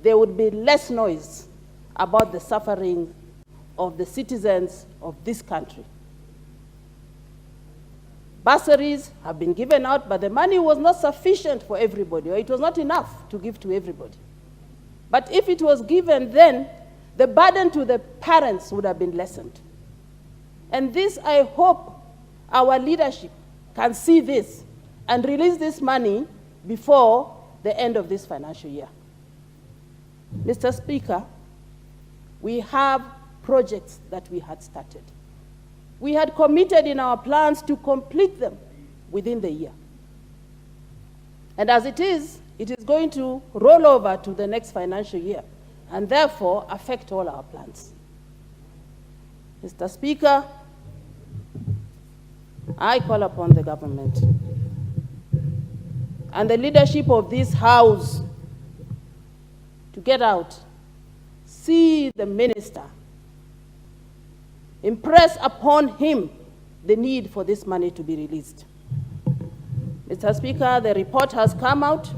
there would be less noise about the suffering of the citizens of this country. Bursaries have been given out, but the money was not sufficient for everybody, or it was not enough to give to everybody. But if it was given then, the burden to the parents would have been lessened. And this, I hope our leadership can see this and release this money before the end of this financial year. Mr. Speaker, we have projects that we had started. We had committed in our plans to complete them within the year. And as it is going to roll over to the next financial year and therefore affect all our plans. Mr. Speaker, I call upon the government and the leadership of this House to get out, see the minister, impress upon him the need for this money to be released. Mr. Speaker, the report has come out,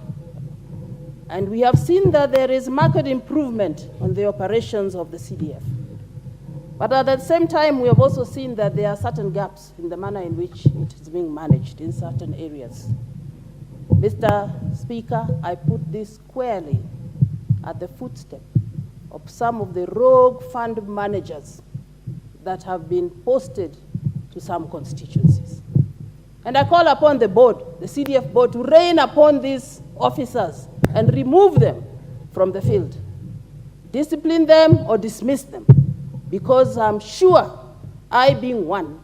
and we have seen that there is marked improvement on the operations of the CDF. But at the same time, we have also seen that there are certain gaps in the manner in which it is being managed in certain areas. Mr. Speaker, I put this squarely at the footstep of some of the rogue fund managers that have been posted to some constituencies. And I call upon the board, the CDF board, to rein upon these officers and remove them from the field. Discipline them or dismiss them, because I'm sure, I being one,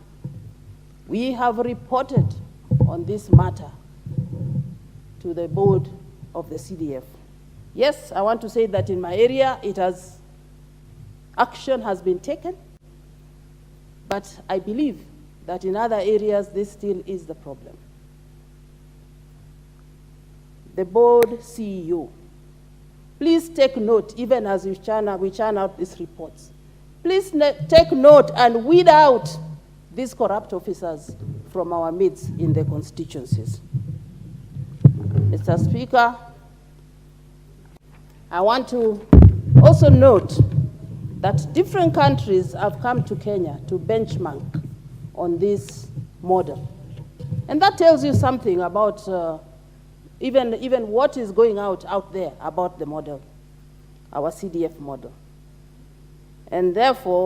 we have reported on this matter to the board of the CDF. Yes, I want to say that in my area, action has been taken, but I believe that in other areas, this still is the problem. The board CEO, please take note, even as we churn out these reports. Please take note and weed out these corrupt officers from our midst in the constituencies. Mr. Speaker, I want to also note that different countries have come to Kenya to benchmark on this model. And that tells you something about even what is going out there about the model, our CDF model. And therefore,